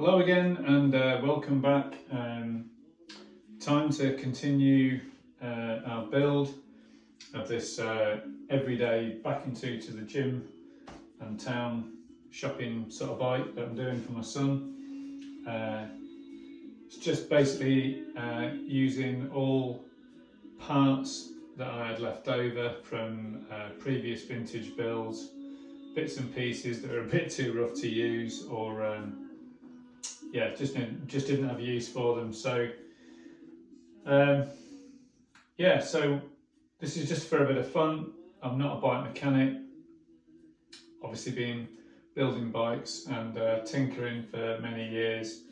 Hello again and welcome back. Time to continue our build of this everyday back into the gym and town shopping sort of bike that I'm doing for my son. It's just basically using all parts that I had left over from previous vintage builds, bits and pieces that are a bit too rough to use or yeah, just didn't have use for them. So yeah, so this is just for a bit of fun. I'm not a bike mechanic, obviously been building bikes and tinkering for many years,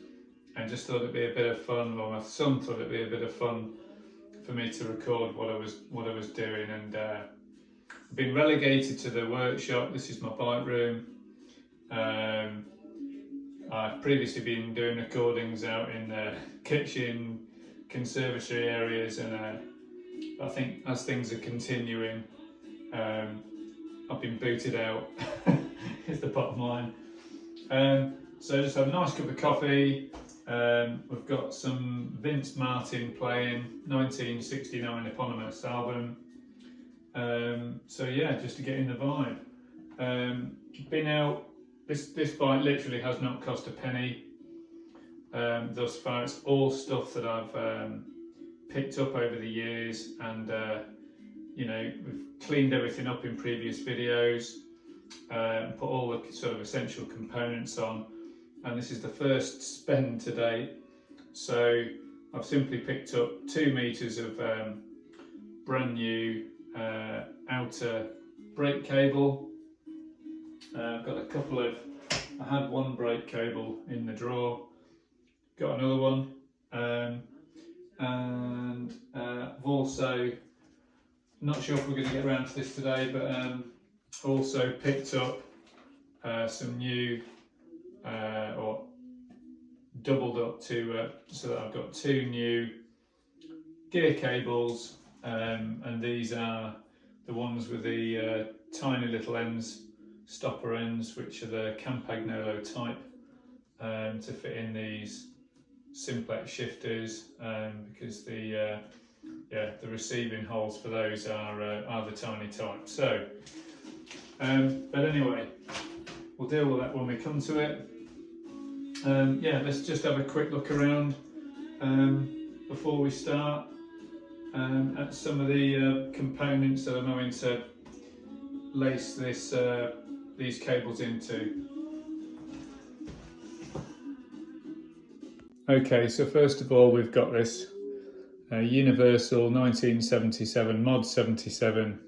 and just thought it'd be a bit of fun, or my son thought it'd be a bit of fun for me to record what I was doing. And I've been relegated to the workshop. This is my bike room. I've previously been doing recordings out in the kitchen, conservatory areas, and I think as things are continuing, I've been booted out, is the bottom line. So just have a nice cup of coffee. We've got some Vince Martin playing, 1969 eponymous album. So yeah, just to get in the vibe. Been out. This bike literally has not cost a penny thus far. It's all stuff that I've picked up over the years, and you know, we've cleaned everything up in previous videos, put all the sort of essential components on, and this is the first spend to date. So I've simply picked up 2 meters of brand new outer brake cable. I've got a couple of, I had one brake cable in the drawer, got another one, and I've also, not sure if we're going to get around to this today, but also picked up some new, or doubled up to, so that I've got 2 new gear cables, and these are the ones with the tiny little ends, stopper ends, which are the Campagnolo type, to fit in these simplex shifters, because the receiving holes for those are the tiny type. So, but anyway, we'll deal with that when we come to it. Yeah, let's just have a quick look around before we start at some of the components that I'm going to lace these cables into. Okay, so first of all, we've got this Universal 1977 Mod 77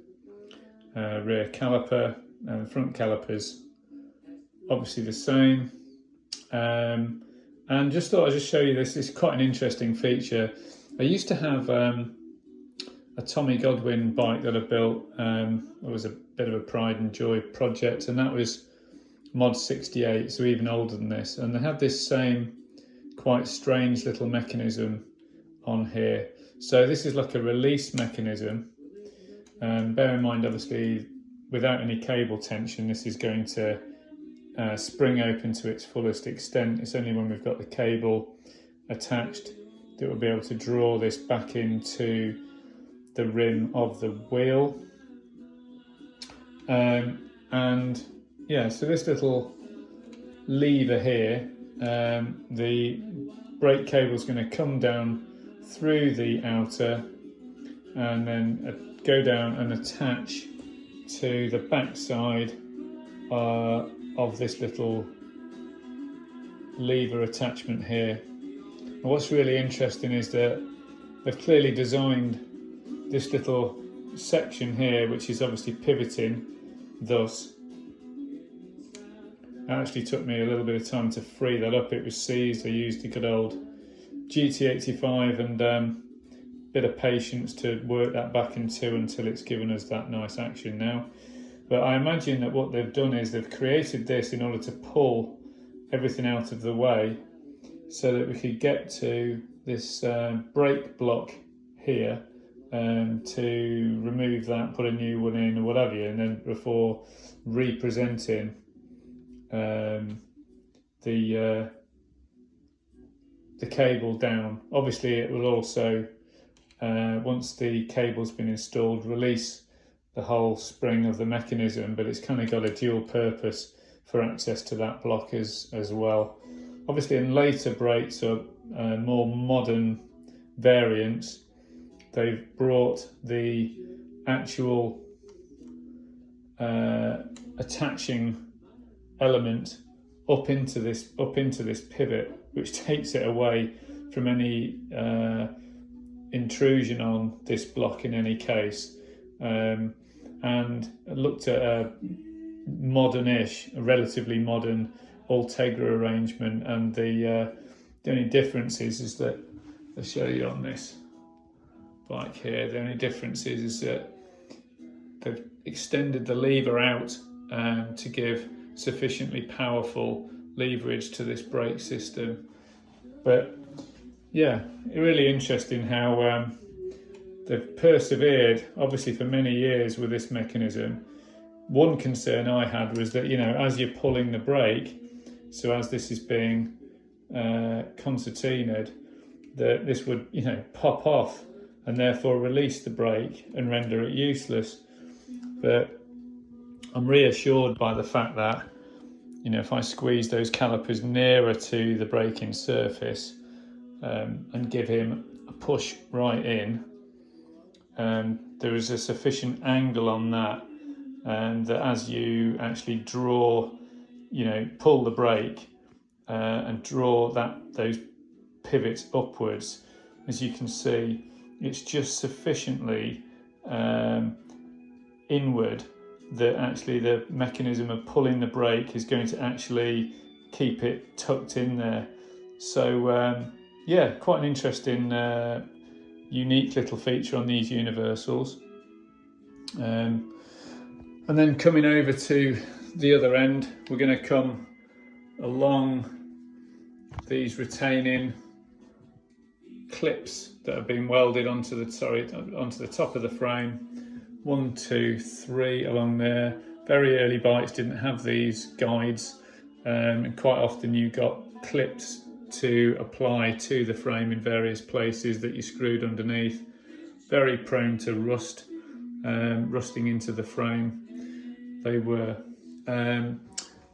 rear caliper, and front calipers obviously the same. And just thought I'd just show you this. It's quite an interesting feature. I used to have a Tommy Godwin bike that I built. It was a bit of a pride and joy project, and that was Mod 68, so even older than this. And they had this same quite strange little mechanism on here. So this is like a release mechanism. Bear in mind, obviously, without any cable tension, this is going to spring open to its fullest extent. It's only when we've got the cable attached that we'll be able to draw this back into the rim of the wheel. And yeah, so this little lever here, the brake cable is going to come down through the outer and then go down and attach to the back side of this little lever attachment here. And what's really interesting is that they've clearly designed this little section here, which is obviously pivoting thus. It actually took me a little bit of time to free that up. It was seized. I used a good old GT85 and a bit of patience to work that back into until it's given us that nice action now. But I imagine that what they've done is they've created this in order to pull everything out of the way so that we could get to this brake block here, to remove that, put a new one in or whatever, and then before representing the the cable down. Obviously it will also, once the cable's been installed, release the whole spring of the mechanism, but it's kind of got a dual purpose for access to that block as well. Obviously in later brakes or more modern variants, they've brought the actual attaching element up into this pivot, which takes it away from any intrusion on this block in any case. And I looked at a modern-ish, a relatively modern Ultegra arrangement, and the only difference is that, I'll show you on this bike here, the only difference is that they've extended the lever out to give sufficiently powerful leverage to this brake system. But yeah, really interesting how they've persevered, obviously, for many years with this mechanism. One concern I had was that, as you're pulling the brake, so as this is being concertinaed, that this would, pop off and therefore release the brake and render it useless. But I'm reassured by the fact that, if I squeeze those calipers nearer to the braking surface and give him a push right in, there is a sufficient angle on that, and that as you actually draw, pull the brake and draw those pivots upwards, as you can see, it's just sufficiently inward that actually the mechanism of pulling the brake is going to actually keep it tucked in there. So yeah, quite an interesting, unique little feature on these universals. And then coming over to the other end, we're going to come along these retaining clips that have been welded onto the top of the frame. 1, 2, 3 along there. Very early bikes didn't have these guides, and quite often you got clips to apply to the frame in various places that you screwed underneath. Very prone to rust, rusting into the frame. They were. And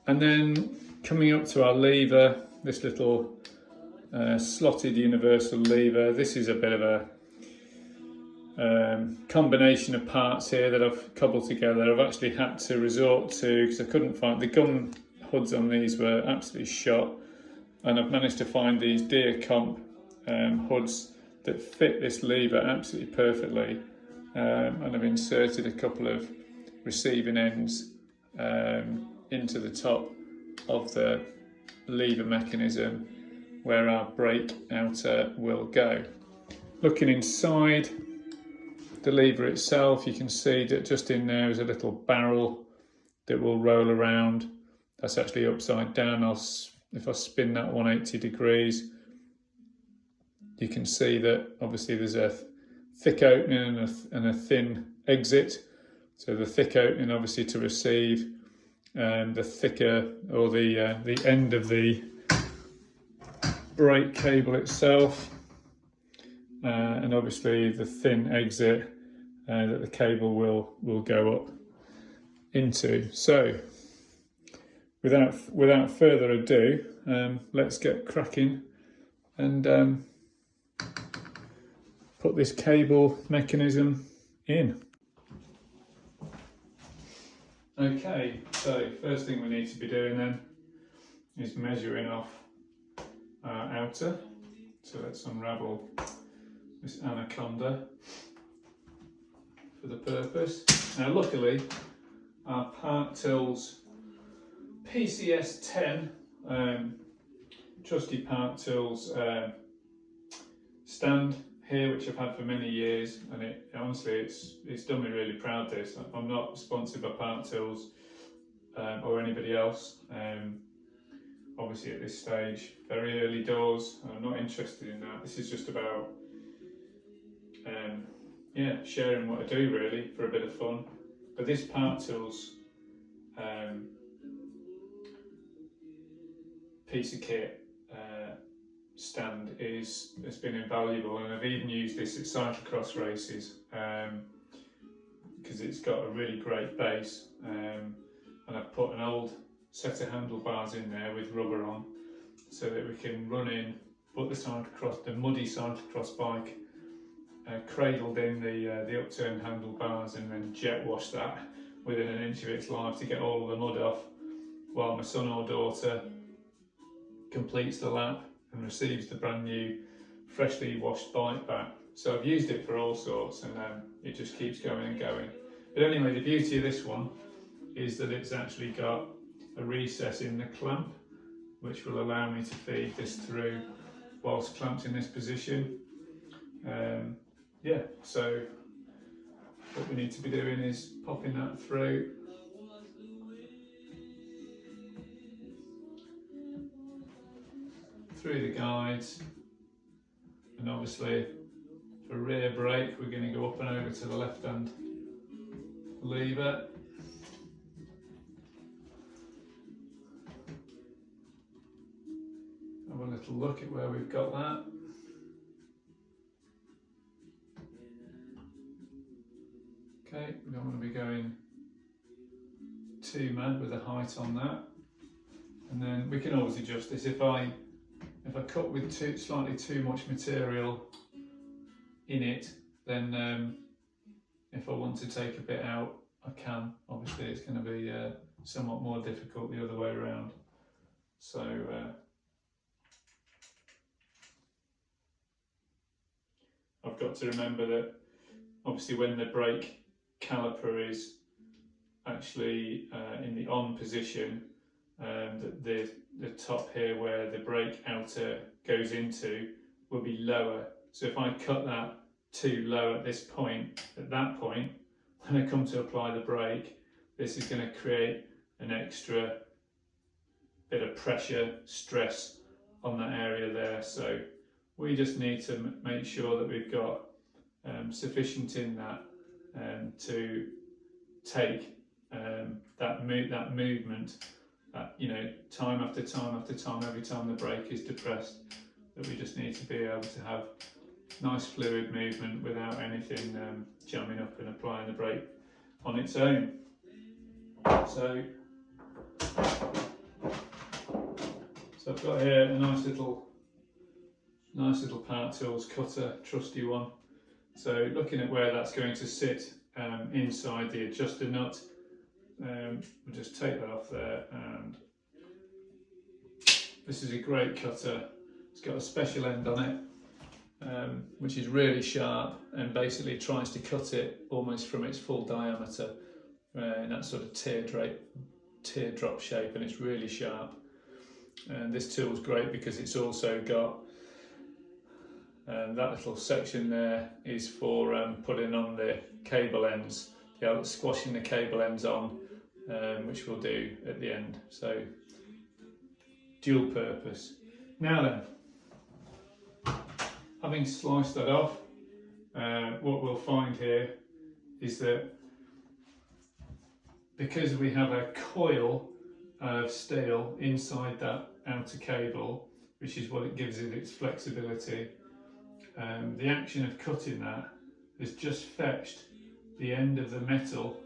then coming up to our lever, this little slotted universal lever. This is a bit of a combination of parts here that I've cobbled together. I've actually had to resort to, because I couldn't find, the gun hoods on these were absolutely shot, and I've managed to find these Deer Comp hoods that fit this lever absolutely perfectly, and I've inserted a couple of receiving ends into the top of the lever mechanism where our brake outer will go. Looking inside the lever itself, you can see that just in there is a little barrel that will roll around. That's actually upside down. If I spin that 180 degrees, you can see that obviously there's a thick opening and a thin exit. So the thick opening obviously to receive, the thicker, or the end of the brake cable itself, and obviously the thin exit that the cable will go up into. So without further ado, let's get cracking and put this cable mechanism in. Okay, so first thing we need to be doing then is measuring off our outer. So let's unravel this anaconda for the purpose. Now luckily our Park Tools PCS 10 trusty Park Tools stand here, which I've had for many years, and it honestly it's done me really proud. This, I'm not sponsored by Park Tools or anybody else, obviously at this stage, very early doors. I'm not interested in that. This is just about sharing what I do really for a bit of fun. But this Park Tools piece of kit stand has been invaluable, and I've even used this at cyclocross races because it's got a really great base, and I've put an old set of handlebars in there with rubber on so that we can run in, put the muddy cyclocross bike cradled in the upturned handlebars, and then jet wash that within an inch of its life to get all of the mud off, while my son or daughter completes the lap and receives the brand new freshly washed bike back. So I've used it for all sorts, and it just keeps going and going. But anyway, the beauty of this one is that it's actually got a recess in the clamp which will allow me to feed this through whilst clamped in this position. Yeah, so what we need to be doing is popping that through. Through the guides, and obviously for rear brake we're going to go up and over to the left hand lever. Have a little look at where we've got that. Okay, we don't want to be going too mad with the height on that. And then we can always adjust this. If I cut with slightly too much material in it, then if I want to take a bit out, I can. Obviously it's going to be somewhat more difficult the other way around. So I've got to remember that obviously when the brake caliper is actually in the on position, the top here where the brake outer goes into will be lower. So if I cut that too low at this point, at that point, when I come to apply the brake, this is going to create an extra bit of pressure, stress on that area there. So we just need to make sure that we've got sufficient in that to take that movement, time after time after time, every time the brake is depressed, that we just need to be able to have nice fluid movement without anything jamming up and applying the brake on its own. So I've got here a nice little Power Tools cutter, trusty one. So looking at where that's going to sit inside the adjuster nut, we'll just take that off there, and this is a great cutter. It's got a special end on it, which is really sharp and basically tries to cut it almost from its full diameter in that sort of teardrop shape, and it's really sharp. And this tool's great because it's also got that little section there is for putting on the cable ends, squashing the cable ends on, which we'll do at the end. So dual purpose. Now then, having sliced that off, what we'll find here is that because we have a coil of steel inside that outer cable, which is what it gives it its flexibility, the action of cutting that has just fetched the end of the metal,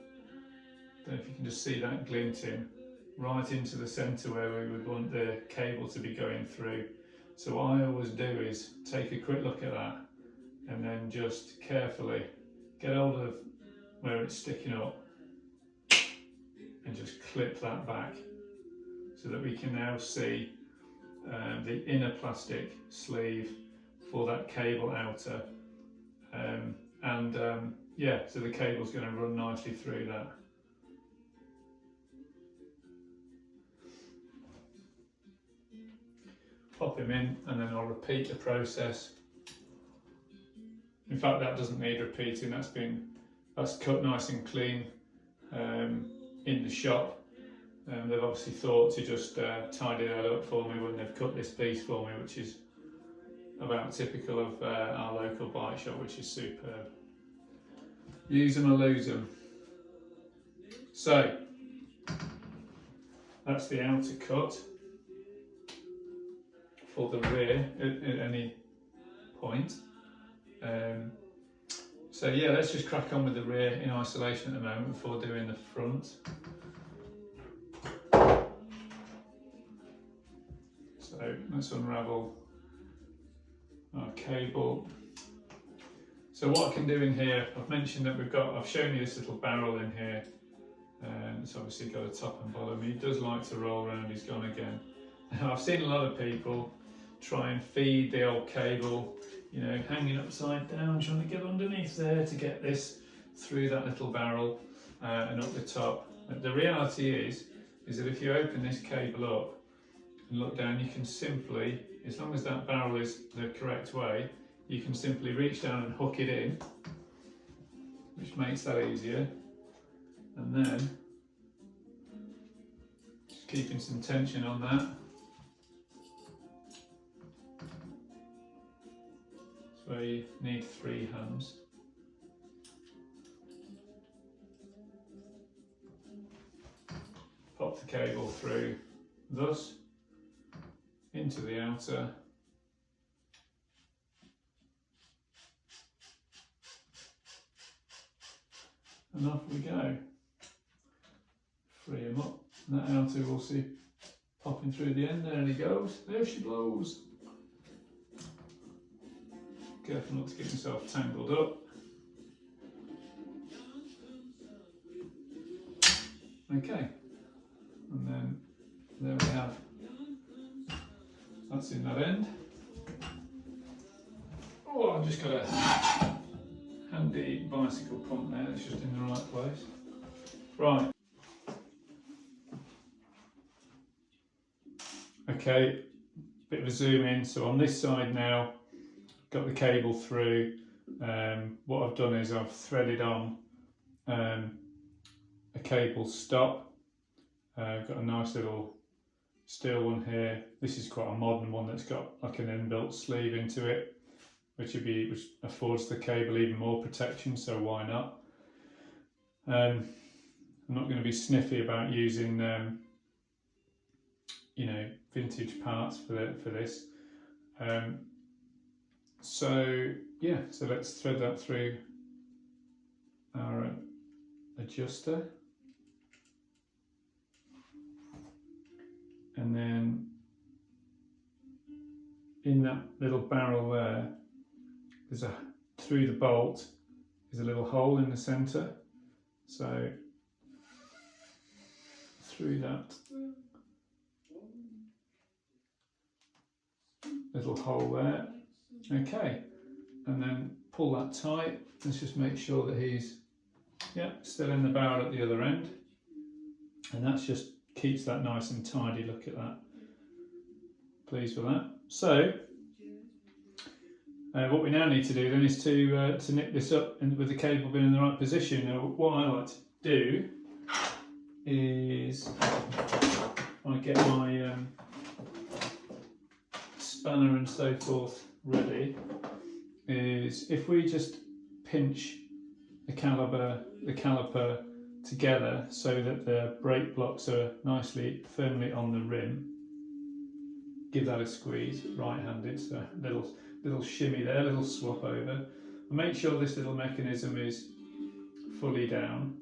I don't know if you can just see that glinting, right into the centre where we would want the cable to be going through. So what I always do is take a quick look at that and then just carefully get hold of where it's sticking up and just clip that back, so that we can now see the inner plastic sleeve for that cable outer, so the cable's going to run nicely through that. Pop him in, and then I'll repeat the process. In fact, that doesn't need repeating. That's cut nice and clean in the shop. They've obviously thought to just tidy that up for me when they've cut this piece for me, which is about typical of our local bike shop, which is superb. Use them or lose them. So that's the outer cut for the rear at any point. So yeah, let's just crack on with the rear in isolation at the moment before doing the front. So let's unravel our cable. So what I can do in here, I've mentioned that I've shown you this little barrel in here. It's obviously got a top and bottom. He does like to roll around, he's gone again. I've seen a lot of people try and feed the old cable, you know, hanging upside down, trying to get underneath there to get this through that little barrel and up the top. But the reality is that if you open this cable up and look down, you can simply, as long as that barrel is the correct way, you can simply reach down and hook it in, which makes that easier. And then just keeping some tension on that. So you need 3 hands. Pop the cable through thus into the outer. And off we go. Free him up. And that outer we'll see popping through the end. There he goes. There she blows. Careful not to get yourself tangled up. Okay. And then there we have. That's in that end. Oh, I've just got a handy bicycle pump there, it's just in the right place. Right. Okay, bit of a zoom in. So on this side now, got the cable through. What I've done is I've threaded on a cable stop. I've got a nice little steel one here. This is quite a modern one that's got like an inbuilt sleeve into it, which affords the cable even more protection, so why not? I'm not going to be sniffy about using you know, vintage parts for this. So yeah, so let's thread that through our adjuster. And then in that little barrel there, through the bolt is a little hole in the centre. So through that little hole there. Okay, and then pull that tight. Let's just make sure that he's still in the barrel at the other end, and that's just keeps that nice and tidy. Look at that. Pleased with that. So what we now need to do then is to nip this up and with the cable being in the right position. Now what I like to do is I get my spanner and so forth ready, is if we just pinch the caliper together so that the brake blocks are nicely firmly on the rim, give that a squeeze, right-handed, so little shimmy there, little swap over, and make sure this little mechanism is fully down.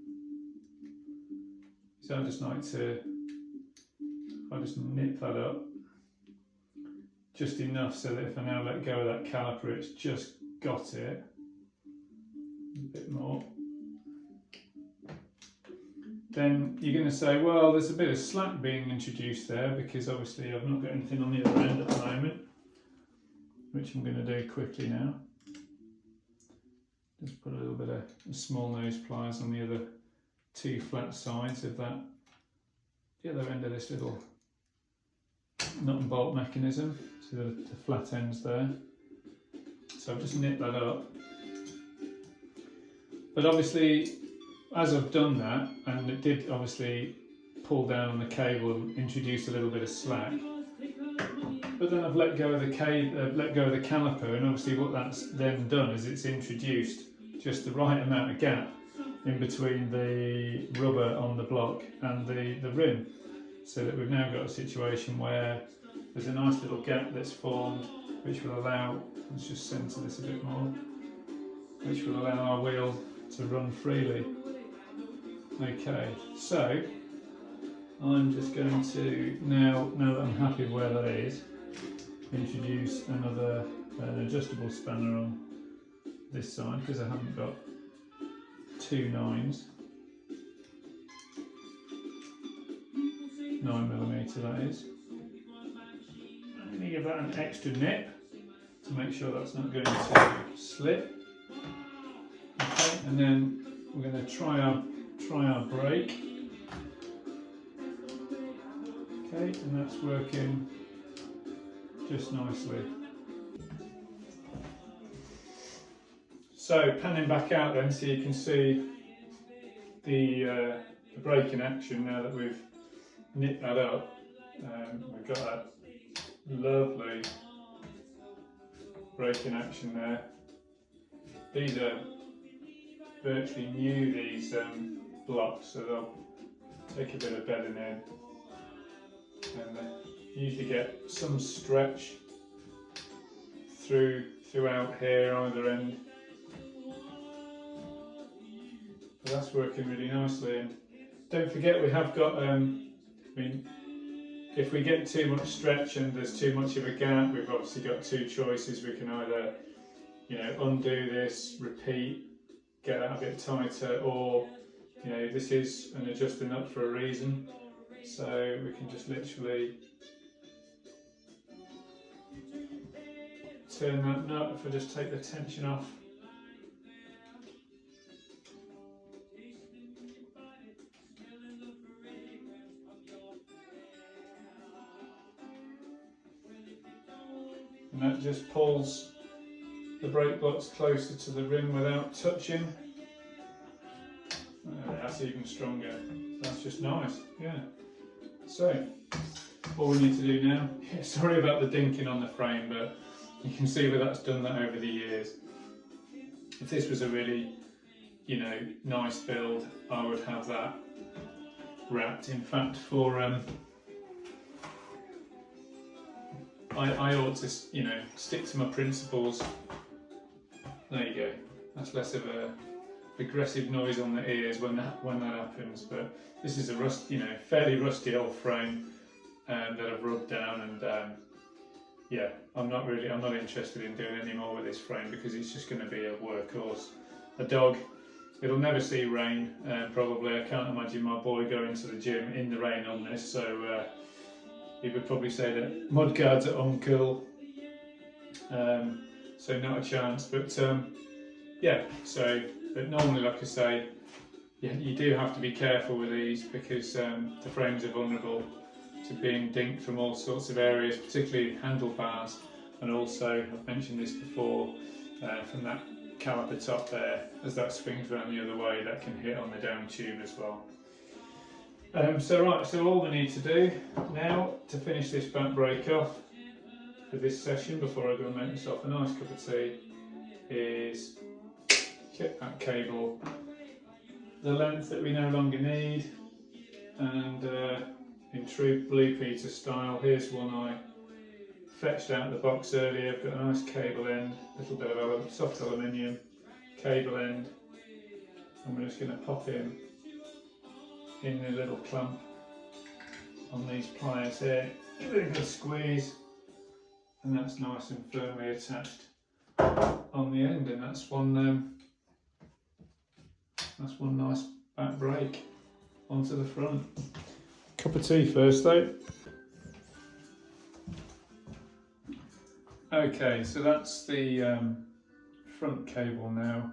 So I just like to, I just nip that up just enough so that if I now let go of that caliper, it's just got it. A bit more. Then you're going to say, well, there's a bit of slack being introduced there because obviously I've not got anything on the other end at the moment, which I'm going to do quickly now. Just put a little bit of small nose pliers on the other 2 flat sides of that, the other end of this little nut and bolt mechanism, so the flat ends there. So I've just nipped that up. But obviously, as I've done that, and it did obviously pull down on the cable and introduce a little bit of slack, but then I've let go of the caliper, and obviously what that's then done is it's introduced just the right amount of gap in between the rubber on the block and the rim, so that we've now got a situation where there's a nice little gap that's formed which will allow, let's just centre this a bit more, which will allow our wheel to run freely. Okay, so I'm just going to, now that I'm happy with where that is, introduce an adjustable spanner on this side because I haven't got 2 9s, 9mm that is. I'm going to give that an extra nip to make sure that's not going to slip. Okay, and then we're going to try our brake. Okay, and that's working just nicely. So panning back out then, so you can see the brake in action now that we've nipped that up. We've got that lovely brake in action there. These are virtually new, these blocks, so they'll take a bit of bedding in, and they usually get some stretch throughout here either end. But that's working really nicely. And don't forget, we have got if we get too much stretch and there's too much of a gap, we've obviously got 2 choices. We can either, undo this, repeat, get that a bit tighter, or, this is an adjusting up for a reason. So we can just literally turn that nut if I just take the tension off. And that just pulls the brake blocks closer to the rim without touching. That's even stronger. That's just nice, yeah. So, all we need to do now, sorry about the dinking on the frame, but you can see where that's done that over the years. If this was a really, nice build, I would have that wrapped. In fact, for I ought to, stick to my principles. There you go. That's less of a aggressive noise on the ears when that happens. But this is a fairly rusty old frame that I've rubbed down, and yeah, I'm not interested in doing any more with this frame because it's just going to be a workhorse. A dog, it'll never see rain. Probably, I can't imagine my boy going to the gym in the rain on this. So. He would probably say that mudguards are uncool, so not a chance. But yeah, but normally, like I say, you do have to be careful with these because the frames are vulnerable to being dinked from all sorts of areas, particularly handlebars, and also, I've mentioned this before, from that caliper top there, as that swings around the other way, that can hit on the down tube as well. So all we need to do now to finish this back brake off for this session before I go and make myself a nice cup of tea is get that cable the length that we no longer need, and in true Blue Peter style, here's one I fetched out of the box earlier. I've got a nice cable end, a little bit of soft aluminium cable end, and we're just going to pop in the little clamp on these pliers here, give it a good squeeze, and that's nice and firmly attached on the end, and that's one nice back brake onto the front. Cup of tea first though. Okay, so that's the front cable now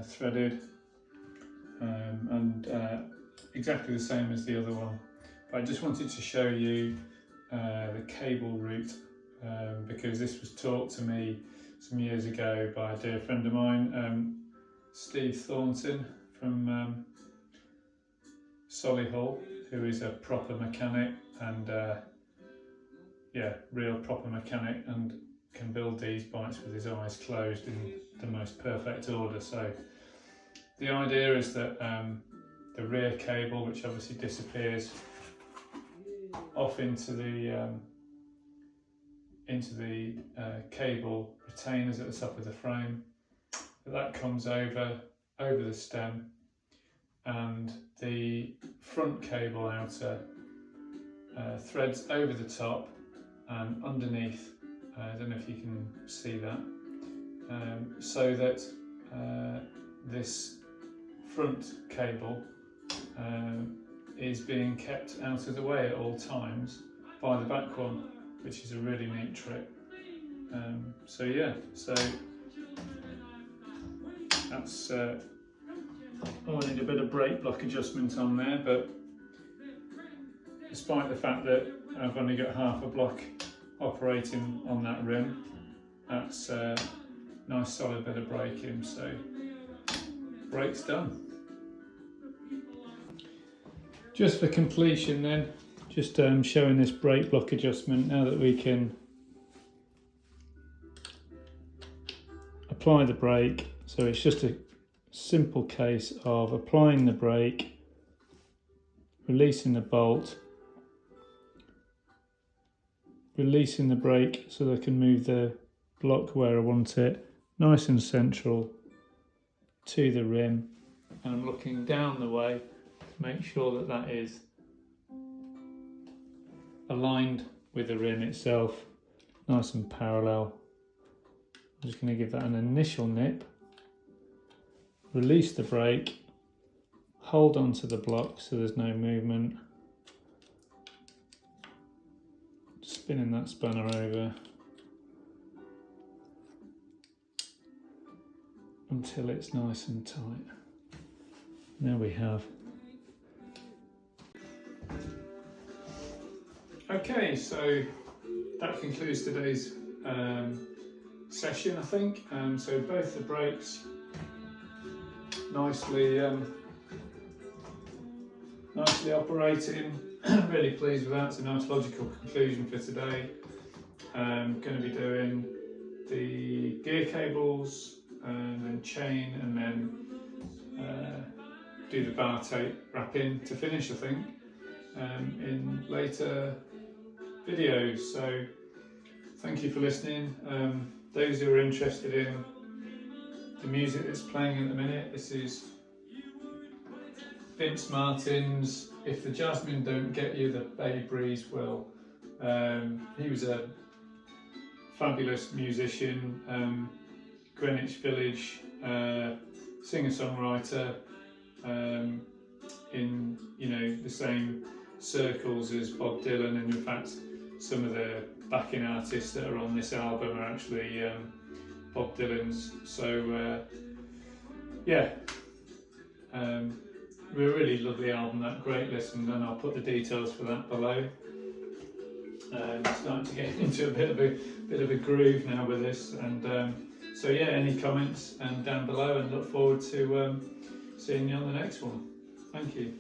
threaded, and exactly the same as the other one. But I just wanted to show you the cable route because this was taught to me some years ago by a dear friend of mine, Steve Thornton from Solihull, who is a proper mechanic and real proper mechanic, and can build these bikes with his eyes closed in the most perfect order. So the idea is that the rear cable, which obviously disappears off into the into the cable retainers at the top of the frame. That comes over the stem, and the front cable outer threads over the top and underneath. I don't know if you can see that, so that this front cable is being kept out of the way at all times by the back one, which is a really neat trick. So yeah, so that's I need a bit of brake block adjustment on there, but despite the fact that I've only got half a block operating on that rim, that's a nice solid bit of braking, so brake's done. Just for completion then, just showing this brake block adjustment now that we can apply the brake. So it's just a simple case of applying the brake, releasing the bolt, releasing the brake so that I can move the block where I want it, nice and central to the rim, and I'm looking down the way to make sure that that is aligned with the rim itself, nice and parallel. I'm just going to give that an initial nip, release the brake, hold on to the block so there's no movement, spinning that spanner over until it's nice and tight. There we have. Okay, so that concludes today's session, I think. So both the brakes nicely operating. Really pleased with that. It's a nice logical conclusion for today. Going to be doing the gear cables and then chain, and then do the bar tape wrapping to finish, I think, in later videos. So thank you for listening. Those who are interested in the music that's playing at the minute, this is Vince Martin's If the Jasmine Don't Get You, the Bay Breeze Will. He was a fabulous musician, Greenwich Village singer-songwriter, in the same circles as Bob Dylan, and in fact some of the backing artists that are on this album are actually Bob Dylan's. So yeah, we really love the album, that great listen, and I'll put the details for that below. Starting to get into a bit of a groove now with this, and so yeah, any comments down below, and look forward to seeing you on the next one. Thank you.